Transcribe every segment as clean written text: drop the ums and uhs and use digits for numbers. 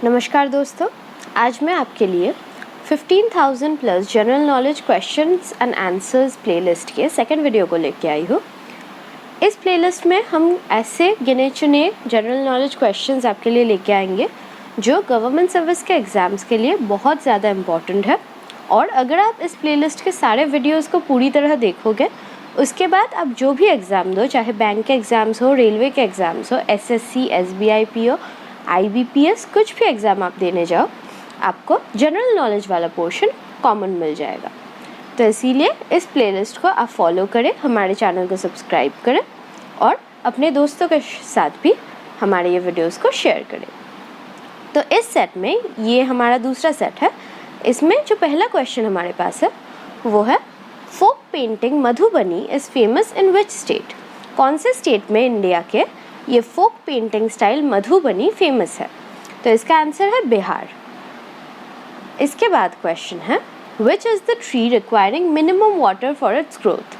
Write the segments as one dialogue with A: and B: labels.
A: नमस्कार दोस्तों, आज मैं आपके लिए 15,000 plus general knowledge questions and answers playlist के सेकंड वीडियो को लेके आई हूँ। इस प्लेलिस्ट में हम ऐसे गिने चुने जनरल नॉलेज क्वेश्चंस आपके लिए लेके आएंगे जो गवर्नमेंट सर्विस के एग्ज़ाम्स के लिए बहुत ज़्यादा इम्पॉर्टेंट है। और अगर आप इस प्लेलिस्ट के सारे वीडियोज़ को पूरी तरह देखोगे, उसके बाद आप जो भी एग्ज़ाम दो, चाहे बैंक के एग्ज़ाम्स हो, रेलवे के एग्ज़ाम्स हो, SSC, SBI, PO, IBPS, कुछ भी एग्ज़ाम आप देने जाओ, आपको जनरल नॉलेज वाला पोर्शन कॉमन मिल जाएगा। तो इसीलिए इस प्लेलिस्ट को आप फॉलो करें, हमारे चैनल को सब्सक्राइब करें और अपने दोस्तों के साथ भी हमारे ये वीडियोस को शेयर करें। तो इस सेट में ये हमारा दूसरा सेट है। इसमें जो पहला क्वेश्चन हमारे पास है वो है, folk painting Madhubani is famous in which state? कौन से स्टेट में इंडिया के ये folk painting style Madhubani famous है? तो इसका आंसर है बिहार। इसके बाद क्वेश्चन है, which is the tree requiring minimum water for its growth?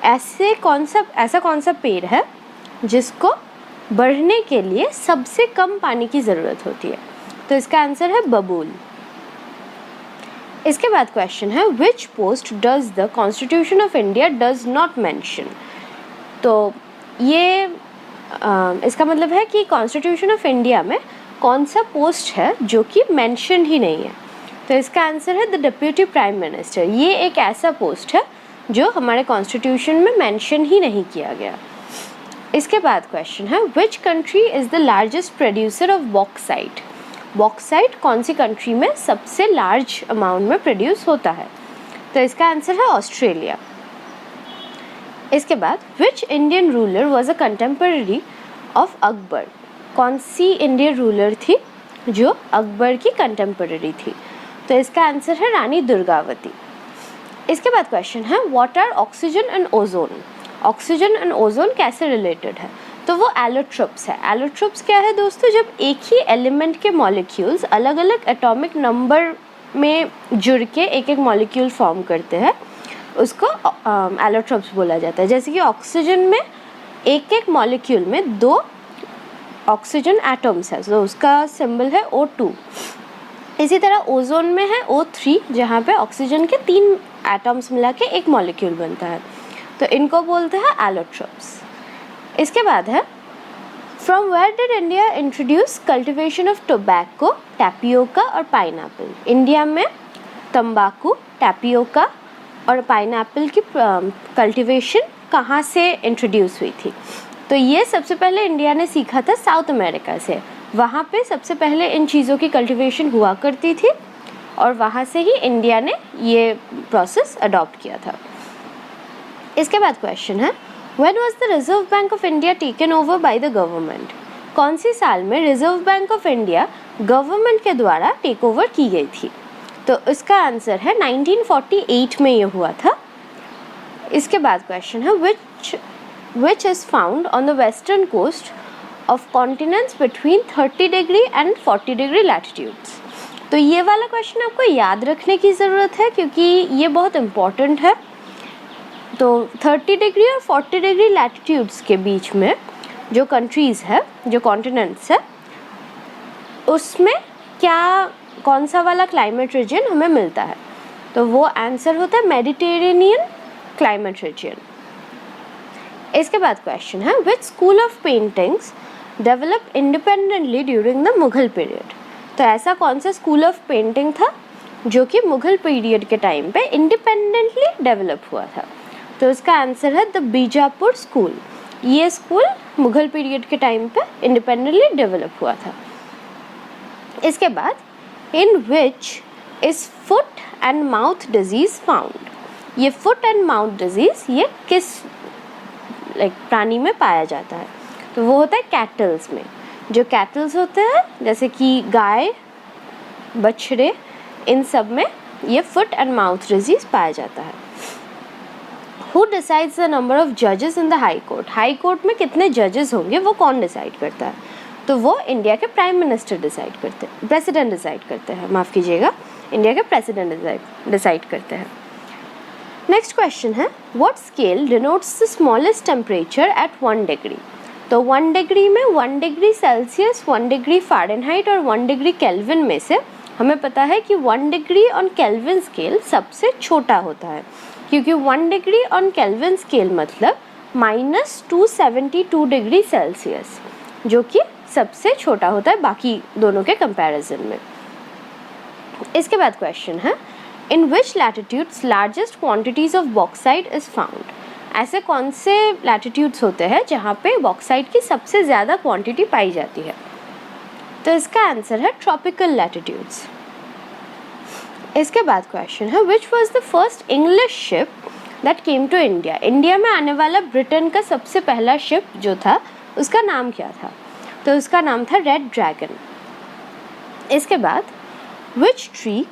A: ऐसा कौन सा पेड़ है जिसको बढ़ने के लिए सबसे कम पानी की ज़रूरत होती है? तो इसका आंसर है बबूल। इसके बाद क्वेश्चन है, which post does the constitution of India does not mention? तो ये इसका मतलब है कि कॉन्स्टिट्यूशन ऑफ इंडिया में कौन सा पोस्ट है जो कि मेंशन ही नहीं है? तो इसका आंसर है द डिप्यूटी प्राइम मिनिस्टर। ये एक ऐसा पोस्ट है जो हमारे कॉन्स्टिट्यूशन में मेंशन ही नहीं किया गया। इसके बाद क्वेश्चन है, which country is the largest producer of bauxite? Bauxite कौन सी कंट्री में सबसे लार्ज अमाउंट में प्रोड्यूस होता है? तो इसका आंसर है ऑस्ट्रेलिया। इसके बाद, which Indian ruler was a contemporary of Akbar? कौन सी इंडियन रूलर थी जो अकबर की कंटेम्पररी थी? तो इसका आंसर है रानी दुर्गावती। इसके बाद क्वेश्चन है, what are oxygen and ozone? Oxygen and ozone कैसे रिलेटेड है? तो वो एलोट्रोप्स है। एलोट्रोप्स क्या है दोस्तों? जब एक ही एलिमेंट के मॉलिक्यूल्स अलग अलग एटॉमिक नंबर में जुड़ के एक एक मॉलिक्यूल फॉर्म करते हैं, उसको एलोट्रोप्स बोला जाता है। जैसे कि ऑक्सीजन में एक एक मॉलिक्यूल में 2 ऑक्सीजन एटम्स है, तो उसका सिंबल है O2। इसी तरह ओजोन में है O3, जहाँ पे ऑक्सीजन के 3 एटम्स मिला के एक मॉलिक्यूल बनता है, तो इनको बोलते हैं एलोट्रोप्स। इसके बाद है, from where did India introduce cultivation of tobacco, tapioca और पाइनएप्पल? इंडिया में तंबाकू, टैपियोका और पाइनएप्पल की कल्टिवेशन कहाँ से इंट्रोड्यूस हुई थी? तो ये सबसे पहले इंडिया ने सीखा था साउथ अमेरिका से। वहाँ पे सबसे पहले इन चीज़ों की कल्टिवेशन हुआ करती थी और वहाँ से ही इंडिया ने ये प्रोसेस अडॉप्ट किया था। इसके बाद क्वेश्चन है, when was the reserve bank of India taken over by the government? कौन सी साल में reserve bank of India government के द्वारा टेक ओवर की गई थी? तो इसका आंसर है 1948 में ये हुआ था। इसके बाद क्वेश्चन है, which is found on the western coast of continents between 30 degree and 40 degree latitudes? तो ये वाला क्वेश्चन आपको याद रखने की ज़रूरत है क्योंकि ये बहुत इम्पॉर्टेंट है। तो 30 डिग्री और 40 डिग्री लैटिट्यूड्स के बीच में जो कंट्रीज़ है, जो कॉन्टिनेंट्स है, उसमें कौन सा वाला क्लाइमेट रीजन हमें मिलता है? तो वो आंसर होता है मेडिटेरेनियन क्लाइमेट रीजन। इसके बाद क्वेश्चन है, which school of paintings developed independently during the Mughal period? तो ऐसा कौन सा स्कूल ऑफ पेंटिंग था जो कि मुगल पीरियड के टाइम पे इंडिपेंडेंटली डेवलप हुआ था? तो इसका आंसर है द बीजापुर स्कूल। ये स्कूल मुगल पीरियड के टाइम पे इंडिपेंडेंटली डेवलप हुआ था। इसके बाद, in which is foot and mouth disease found? ये फुट एंड माउथ डिजीज़ ये किस प्राणी में पाया जाता है? तो वो होता है कैटल्स में। जो कैटल्स होते हैं जैसे कि गाय, बछड़े, इन सब में ये फुट एंड माउथ डिजीज़ पाया जाता है। Who decides the number of जजेस in the high court? High court में कितने जजेस होंगे वो कौन डिसाइड करता है? तो वो इंडिया के प्राइम मिनिस्टर डिसाइड करते हैं, प्रेसिडेंट डिसाइड करते हैं, माफ़ कीजिएगा, इंडिया के प्रेसिडेंट डिसाइड करते हैं। नेक्स्ट क्वेश्चन है, what scale denotes the smallest temperature at 1 degree? तो 1 डिग्री में 1 डिग्री सेल्सियस, 1 डिग्री फ़ारेनहाइट और 1 डिग्री केल्विन में से हमें पता है कि 1 डिग्री ऑन केल्विन स्केल सबसे छोटा होता है, क्योंकि 1 डिग्री ऑन केल्विन स्केल मतलब -272 डिग्री सेल्सियस, जो कि सबसे छोटा होता है बाकी दोनों के कंपैरिजन में। इसके बाद क्वेश्चन है, in which latitudes largest quantities of bauxite is found? ऐसे कौन से लैटिट्यूड्स होते हैं जहाँ पे बॉक्साइट की सबसे ज़्यादा क्वांटिटी पाई जाती है? तो इसका आंसर है ट्रॉपिकल लैटिट्यूड्स। इसके बाद क्वेश्चन है, which was the first English ship that came to India? India में आने वाला ब्रिटेन का सबसे पहला शिप जो था उसका नाम क्या था? तो उसका नाम था रेड ड्रैगन। इसके बाद, which tree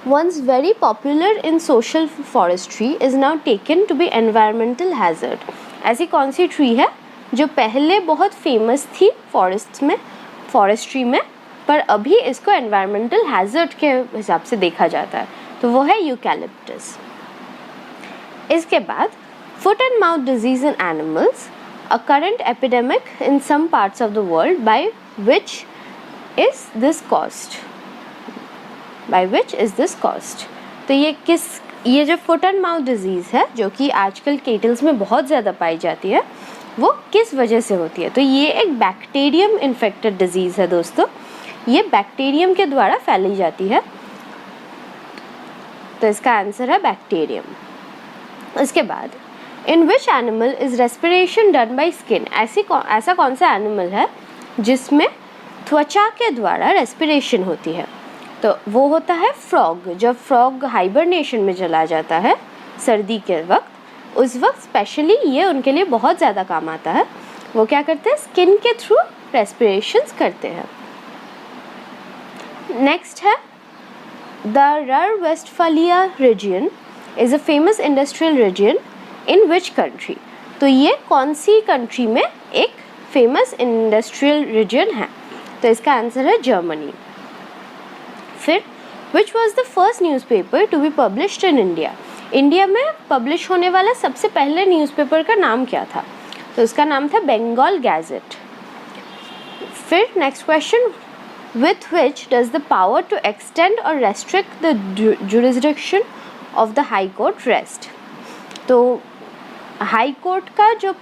A: once very popular in social forestry is now taken to be environmental hazard? ऐसी कौन सी ट्री है जो पहले बहुत फेमस थी फॉरेस्ट्री में, पर अभी इसको एनवायरमेंटल हैजर्ड के हिसाब से देखा जाता है? तो वो है यूकैलिप्टस। इसके बाद, foot and mouth disease in animals, a current epidemic in some parts of the world, by which is this caused? By which is this caused? तो ये जो फुट एंड माउथ डिजीज़ है जो कि आजकल केटल्स में बहुत ज़्यादा पाई जाती है, वो किस वजह से होती है? तो ये एक बैक्टीरियम इन्फेक्टेड डिजीज़ है दोस्तों, ये बैक्टीरियम के द्वारा फैली जाती है, तो इसका आंसर है बैक्टीरियम। इसके बाद, in which animal is respiration done by skin? ऐसा कौन सा एनिमल है जिसमें त्वचा के द्वारा रेस्पिरेशन होती है? तो वो होता है फ्रॉग। जब फ्रॉग हाइबरनेशन में चला जाता है सर्दी के वक्त, उस वक्त स्पेशली ये उनके लिए बहुत ज़्यादा काम आता है। वो क्या करते हैं? स्किन के थ्रू रेस्पिरेशंस करते हैं। नेक्स्ट है, the Ruhr Westphalia region is a famous industrial region in which country? तो ये कौन सी कंट्री में एक फेमस इंडस्ट्रियल रीजन है? तो इसका आंसर है जर्मनी। फिर, which was the first newspaper to be published in India? India में पब्लिश होने वाला सबसे पहले न्यूज़पेपर का नाम क्या था? तो उसका नाम था बंगाल गैजेट। फिर next question, with which does the power to extend or restrict the jurisdiction of the high court rest? तो हाई कोर्ट का जो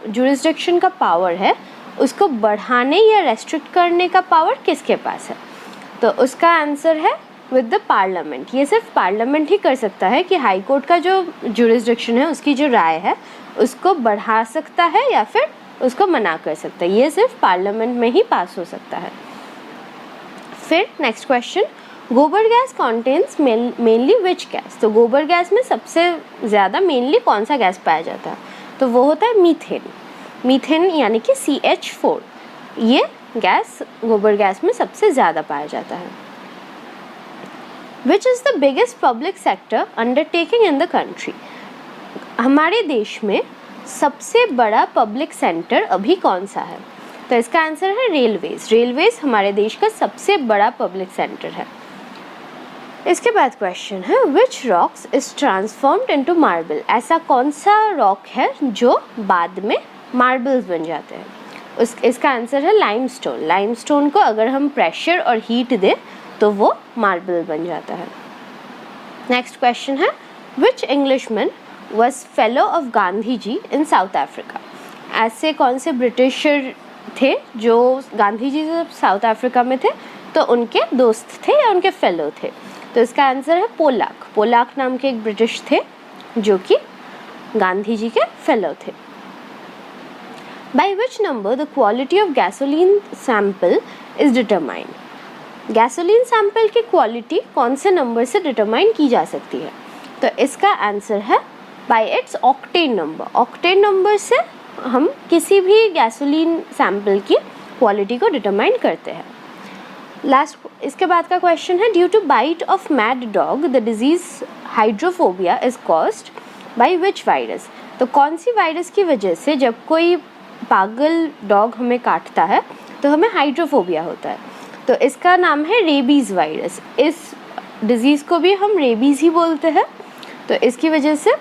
A: जुरिसडिक्शन का पावर है उसको बढ़ाने या रेस्ट्रिक्ट करने का पावर किसके पास है? तो उसका आंसर है विद द पार्लियामेंट। ये सिर्फ पार्लियामेंट ही कर सकता है कि हाई कोर्ट का जो जुरिसडिक्शन है, उसकी जो राय है, उसको बढ़ा सकता है या फिर उसको मना कर सकता है। ये सिर्फ पार्लियामेंट में ही पास हो सकता है। फिर नेक्स्ट क्वेश्चन, गोबर gas contains mainly which gas? तो गोबर गैस में सबसे ज़्यादा मेनली कौन सा गैस पाया जाता है? तो वो होता है मीथेन। मीथेन यानी कि CH4, ये गैस गोबर गैस में सबसे ज़्यादा पाया जाता है। Which is the biggest public sector undertaking in the country? हमारे देश में सबसे बड़ा पब्लिक सेंटर अभी कौन सा है? तो इसका आंसर है रेलवेज। रेलवेज हमारे देश का सबसे बड़ा पब्लिक सेंटर है। इसके बाद क्वेश्चन है, which rocks is transformed into marble? ऐसा कौन सा रॉक है जो बाद में मार्बल्स बन जाते हैं? इसका आंसर है लाइमस्टोन। लाइमस्टोन को अगर हम प्रेशर और हीट दें तो वो मार्बल बन जाता है। नेक्स्ट क्वेश्चन है, which Englishman was fellow of Gandhi ji in South Africa? ऐसे कौन से ब्रिटिशर थे जो गांधी जी जब साउथ अफ्रीका में थे तो उनके दोस्त थे या उनके फेलो थे? तो इसका आंसर है पोलाक। पोलाक नाम के एक ब्रिटिश थे जो कि गांधी जी के फेलो थे। By which number the quality of gasoline sample is determined? Gasoline sample की क्वालिटी कौन से नंबर से डिटरमाइन की जा सकती है? तो इसका आंसर है by its octane number. Octane number से हम किसी भी गैसोलीन सैंपल की क्वालिटी को डिटरमाइन करते हैं। लास्ट, इसके बाद का क्वेश्चन है, due to bite of mad dog the disease hydrophobia is caused by which virus? तो कौन सी वायरस की वजह से जब कोई पागल डॉग हमें काटता है तो हमें हाइड्रोफोबिया होता है? तो इसका नाम है रेबीज़ वायरस। इस डिज़ीज़ को भी हम रेबीज़ ही बोलते हैं। तो इसकी वजह से,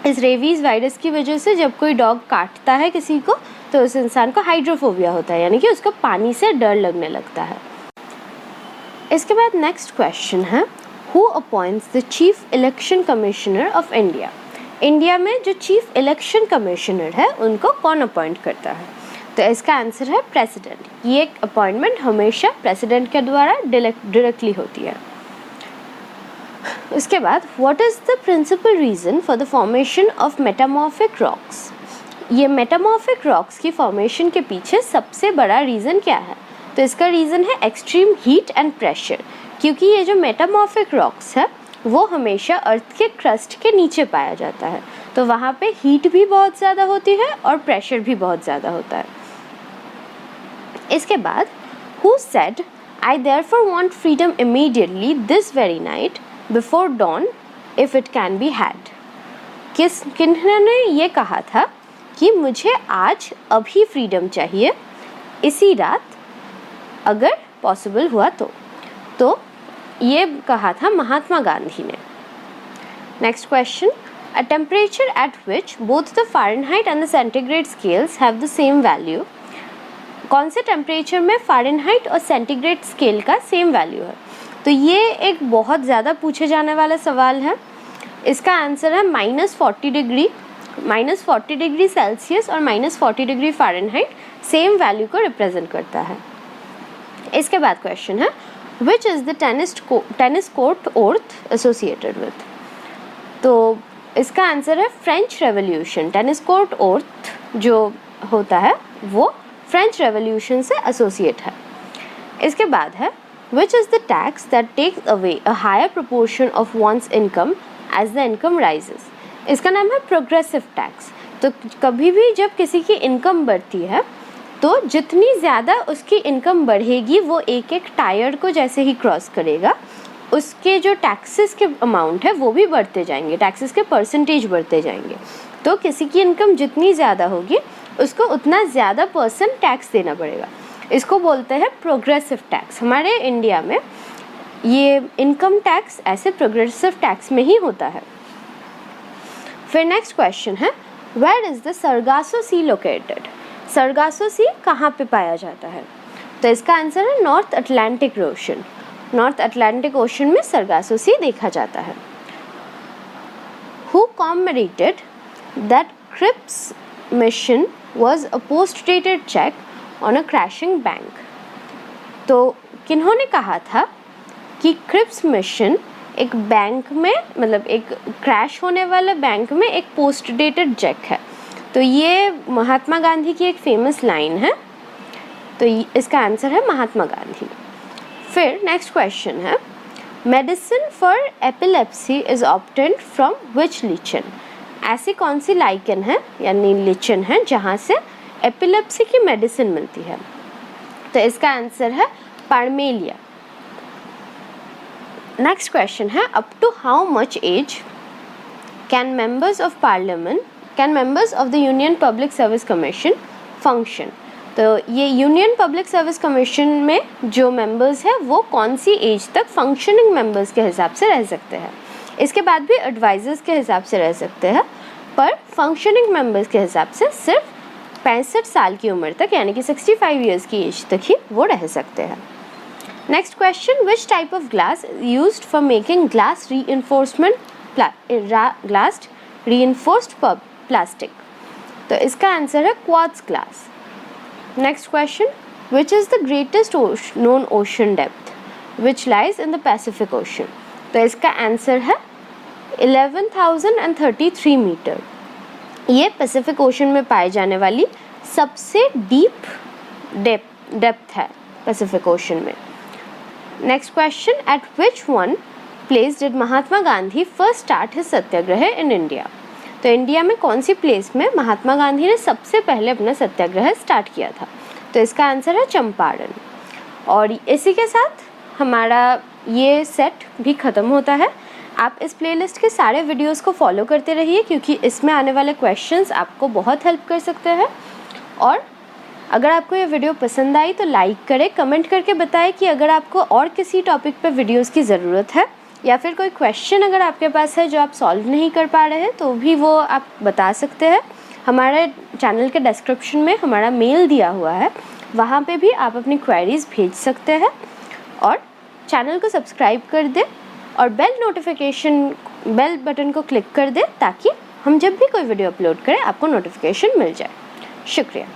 A: इस रेबीज़ वायरस की वजह से जब कोई डॉग काटता है किसी को तो उस इंसान को हाइड्रोफोबिया होता है, यानी कि उसको पानी से डर लगने लगता है। इसके बाद नेक्स्ट क्वेश्चन है, who appoints the chief election commissioner of India. India में जो चीफ इलेक्शन कमिश्नर है उनको कौन अपॉइंट करता है? तो इसका आंसर है प्रेसिडेंट। ये एक अपॉइंटमेंट हमेशा प्रेसिडेंट के द्वारा डायरेक्टली होती है। उसके बाद what is the principal reason for the formation of metamorphic rocks. ये मेटामॉर्फिक रॉक्स की फॉर्मेशन के पीछे सबसे बड़ा रीज़न क्या है? तो इसका रीज़न है एक्सट्रीम हीट एंड प्रेशर, क्योंकि ये जो मेटामॉर्फिक रॉक्स है वो हमेशा अर्थ के क्रस्ट के नीचे पाया जाता है, तो वहाँ पे हीट भी बहुत ज़्यादा होती है और प्रेशर भी बहुत ज़्यादा होता है। इसके बाद who said I therefore want freedom immediately this very night before dawn if it can be had. किन्होंने ये कहा था कि मुझे आज अभी फ्रीडम चाहिए इसी रात अगर पॉसिबल हुआ तो ये कहा था महात्मा गांधी ने। Next question, a temperature at which both the Fahrenheit and the centigrade scales have the same value. कौन से टेम्परेचर में फ़ारेनहाइट और सेंटीग्रेड स्केल का सेम वैल्यू है? तो ये एक बहुत ज़्यादा पूछे जाने वाला सवाल है। इसका आंसर है -40 डिग्री सेल्सियस और -40 डिग्री फ़ारेनहाइट सेम वैल्यू को रिप्रेजेंट करता है। इसके बाद क्वेश्चन है, which is the tennis court oath associated with. तो इसका आंसर है French revolution. Tennis court oath जो होता है वो फ्रेंच रेवोल्यूशन से एसोसिएट है। इसके बाद है, which is the tax that takes away a higher proportion of one's income as the income rises. इसका नाम है प्रोग्रेसिव टैक्स। तो कभी भी जब किसी की इनकम बढ़ती है तो जितनी ज़्यादा उसकी इनकम बढ़ेगी वो एक एक टायर को जैसे ही क्रॉस करेगा उसके जो टैक्सेस के अमाउंट है वो भी बढ़ते जाएंगे, टैक्सेस के परसेंटेज बढ़ते जाएंगे। तो किसी की इनकम जितनी ज़्यादा होगी उसको उतना ज़्यादा परसेंट टैक्स देना पड़ेगा। इसको बोलते हैं प्रोग्रेसिव टैक्स। हमारे इंडिया में ये इनकम टैक्स ऐसे प्रोग्रेसिव टैक्स में ही होता है। फिर नेक्स्ट क्वेश्चन है, where is the Sargasso Sea located. Sargasso Sea कहाँ पे पाया जाता है? तो इसका आंसर है North Atlantic Ocean. North Atlantic Ocean में सरगासो सी देखा जाता है। Who commemorated that Cripps mission was a post dated cheque on a crashing bank. तो किन्होंने कहा था कि क्रिप्स मिशन एक बैंक में, मतलब एक क्रैश होने वाले बैंक में एक पोस्ट डेटेड चेक है। तो ये महात्मा गांधी की एक फेमस लाइन है, तो इसका आंसर है महात्मा गांधी। फिर नेक्स्ट क्वेश्चन है, medicine for epilepsy is obtained from which lichen. ऐसी कौन सी लाइकन है यानी लिचन है जहाँ से एपिलेप्सी की मेडिसिन मिलती है? तो इसका आंसर है पार्मेलिया। नेक्स्ट क्वेश्चन है, up to how much age can members of the Union Public Service Commission function. तो ये यूनियन पब्लिक सर्विस कमीशन में जो मेंबर्स हैं वो कौन सी एज तक फंक्शनिंग मेंबर्स के हिसाब से रह सकते हैं। इसके बाद भी एडवाइजर्स के हिसाब से रह सकते हैं, पर फंक्शनिंग मेंबर्स के हिसाब से सिर्फ 65 साल की उम्र तक यानी कि 65 ईयर्स की एज तक ही वो रह सकते हैं। Next question, which type of glass used for making glass reinforced plastic. तो इसका आंसर है quartz glass. Next question, which is the greatest known ocean depth which lies in the Pacific ocean. तो इसका आंसर है 11,033 metre. ये Pacific ocean में पाए जाने वाली सबसे डीप डेप्थ है पैसिफिक ओशन में। Next question, eight which one place did Mahatma Gandhi first start his Satyagraha in India. तो इंडिया में कौन सी प्लेस में महात्मा गांधी ने सबसे पहले अपना सत्याग्रह स्टार्ट किया था? तो इसका आंसर है चंपारण। और इसी के साथ हमारा ये सेट भी ख़त्म होता है। आप इस प्लेलिस्ट के सारे वीडियोस को फॉलो करते रहिए क्योंकि इसमें आने वाले क्वेश्चंस आपको बहुत हेल्प कर सकते हैं। और अगर आपको ये वीडियो पसंद आई तो लाइक करें, कमेंट करके बताएं कि अगर आपको और किसी टॉपिक पे वीडियोस की ज़रूरत है या फिर कोई क्वेश्चन अगर आपके पास है जो आप सॉल्व नहीं कर पा रहे हैं तो भी वो आप बता सकते हैं। हमारे चैनल के डिस्क्रिप्शन में हमारा मेल दिया हुआ है, वहाँ पे भी आप अपनी क्वेरीज भेज सकते हैं। और चैनल को सब्सक्राइब कर दें और बेल बटन को क्लिक कर दें ताकि हम जब भी कोई वीडियो अपलोड करें आपको नोटिफिकेशन मिल जाए। शुक्रिया।